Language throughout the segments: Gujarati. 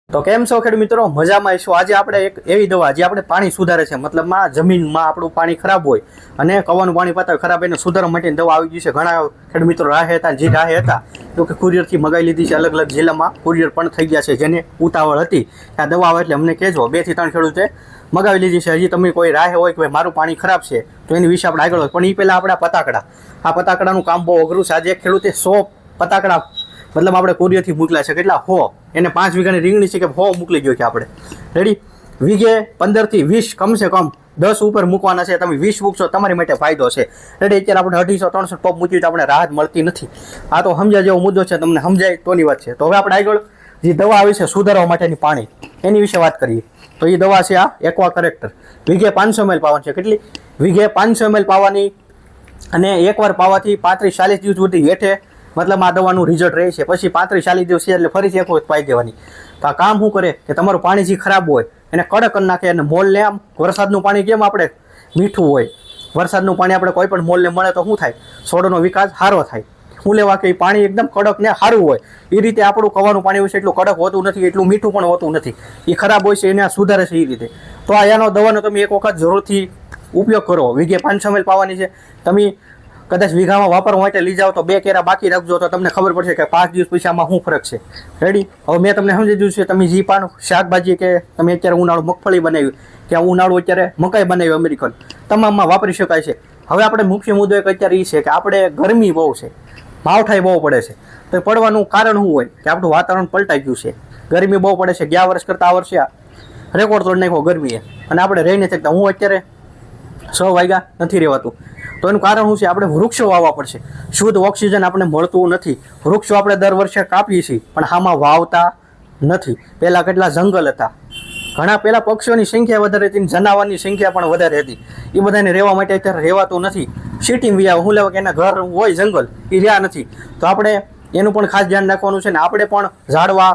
તો કેમ છો ખેડૂત મિત્રો, મજામાં આવીશું। આજે આપણે એક એવી દવા જે આપણે પાણી સુધારે છે, મતલબમાં જમીનમાં આપણું પાણી ખરાબ હોય અને કવાનું પાણી પાતા ખરાબ એને સુધારવા માટેની દવા આવી ગઈ છે। ઘણા ખેડૂત મિત્રો રાહે હતા, જે રાહે હતા તો કે કુરિયરથી મગાવી લીધી છે, અલગ અલગ જિલ્લામાં કુરિયર પણ થઈ ગયા છે। જેને ઉતાવળ હતી આ દવા આવે એટલે અમને કહેજો। 2 થી 3 ખેડૂતે મગાવી લીધી છે। હજી તમે કોઈ રાહે હોય કે ભાઈ મારું પાણી ખરાબ છે તો એની વિશે આપણે આગળ, પણ એ પહેલાં આપણે આ પતાકડાનું કામ બહુ અઘરું છે। આજે એક ખેડૂતે 100 પતાકડા મતલબ આપણે કુરિયરથી મોકલ્યા છે। કેટલા? 100। એને 5 વીઘાની રીંગણી છે કે 100 મોકલી ગયો છે આપણે। રેડી? વીઘે 15 થી 20 કમસે કમ 10 ઉપર મૂકવાના છે। તમે 20 મૂકશો તમારી માટે ફાયદો છે। રેડી? અત્યારે આપણે 250-300 ટોપ મૂકીએ તો આપણે રાહત મળતી નથી। આ તો સમજ્યા જેવો મુદ્દો છે, તમને સમજાય તોની વાત છે। તો હવે આપણે આગળ જે દવા આવી છે સુધારવા માટેની પાણી, એની વિશે વાત કરીએ। તો એ દવા છે આ એક્વા કરેક્ટર। વીઘે 500 ml પાવાની છે। કેટલી? વીઘે 500 ml પાવાની, અને એકવાર પાવાથી 35-40 દિવસ સુધી હેઠે મતલબ આ દવાનું રિઝલ્ટ રહે છે। પછી 35-40 દિવસ એટલે ફરીથી એક વખત પાઈ દેવાની। તો આ કામ શું કરે કે તમારું પાણી જે ખરાબ હોય એને કડક કરી નાખે। અને મોલને આમ વરસાદનું પાણી કેમ આપણે મીઠું હોય, વરસાદનું પાણી આપણે કોઈ પણ મોલને મળે તો શું થાય? છોડનો વિકાસ સારો થાય। શું લેવા કે પાણી એકદમ કડક ને સારું હોય, એ રીતે આપણું કવાનું પાણી હોય છે એટલું કડક હોતું નથી, એટલું મીઠું પણ હોતું નથી। એ ખરાબ હોય છે, એને આ સુધારે છે એ રીતે। તો આ એનો દવાનો તમે એક વખત જરૂરથી ઉપયોગ કરો। વીઘે 500 ml પાવાની છે। તમે કદાચ વીઘામાં વાપરવા માટે લઈ જાઓ તો 2 કેરા બાકી રાખજો તો તમને ખબર પડશે કે 5 દિવસ પછી આમાં શું ફરક છે। રેડી? હવે મેં તમને સમજી દીધું છે। તમે જે પણ શાકભાજી કે તમે અત્યારે ઉનાળો મગફળી બનાવી કે ઉનાળો અત્યારે મકાઈ બનાવી અમેરિકન, તમામમાં વાપરી શકાય છે। હવે આપણે મુખ્ય મુદ્દો એક અત્યારે એ છે કે આપણે ગરમી બહુ છે, માવઠાઈ બહુ પડે છે। તો પડવાનું કારણ શું હોય કે આપણું વાતાવરણ પલટાઈ ગયું છે, ગરમી બહુ પડે છે। ગયા વર્ષ કરતાં આ વર્ષે રેકોર્ડ તોડી નાખ્યો ગરમીએ, અને આપણે રહી નથી શકતા। હું અત્યારે 6 વાગ્યા નથી રહેવાતું। તો એનું કારણ શું છે? આપણે વૃક્ષો વાવવા પડશે। શુદ્ધ ઓક્સિજન આપણે મળતું નથી। વૃક્ષો આપણે દર વર્ષે કાપીએ છીએ પણ આમાં વાવતા નથી। પહેલાં કેટલા જંગલ હતા, ઘણા પહેલાં પક્ષીઓની સંખ્યા વધારે હતી, જનાવરની સંખ્યા પણ વધારે હતી। એ બધાને રહેવા માટે અત્યારે રહેવાતું નથી। સિટીમાં વ્યા શું લેવા કે એના ઘર હોય જંગલ, એ રહ્યા નથી। તો આપણે એનું પણ ખાસ ધ્યાન રાખવાનું છે ને। આપણે પણ ઝાડવા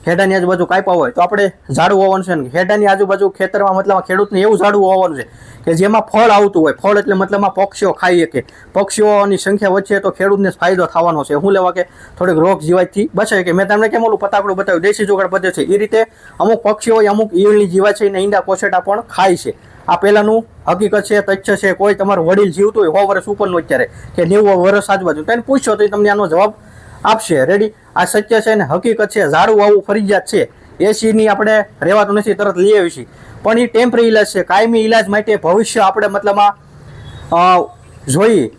હેડાની આજુબાજુ કાપ્યા હોય તો આપણે ઝાડવું હોવાનું છે ને। હેડાની આજુબાજુ ખેતરમાં મતલબ ખેડૂતને એવું ઝાડવું હોવાનું છે કે જેમાં ફળ આવતું હોય। ફળ એટલે મતલબમાં પક્ષીઓ ખાઈ શકે, પક્ષીઓની સંખ્યા વધશે તો ખેડૂતને ફાયદો થવાનો છે। શું લેવા કે થોડીક રોગ જીવાતથી બચાવે કે મેં તમને કેમ ઓલું પતાકડું બતાવ્યું, દેશી જુગાડ પદ્ધતિ છે, એ રીતે અમુક પક્ષીઓ અમુક ઈયળની જીવાત છે એને ઈંડા કોસેટા પણ ખાય છે। આ પહેલાંનું હકીકત છે, તથ્ય છે। કોઈ તમારું વડીલ જીવતું હોય 100 વર્ષ ઉપરનું અત્યારે કે 90 વર્ષ આજુબાજુ, તો એને પૂછશો તો તમને આનો જવાબ આપશે। રેડી? આ સત્ય છે ને હકીકત છે। ઝાડું વાવવું ફરજિયાત છે। એસીની આપણે રહેવાતું નથી, તરત લઈ આવી છીએ, પણ એ ટેમ્પરરી ઇલાજ છે, કાયમી ઇલાજ માટે ભવિષ્ય આપણે મતલબમાં જોઈએ।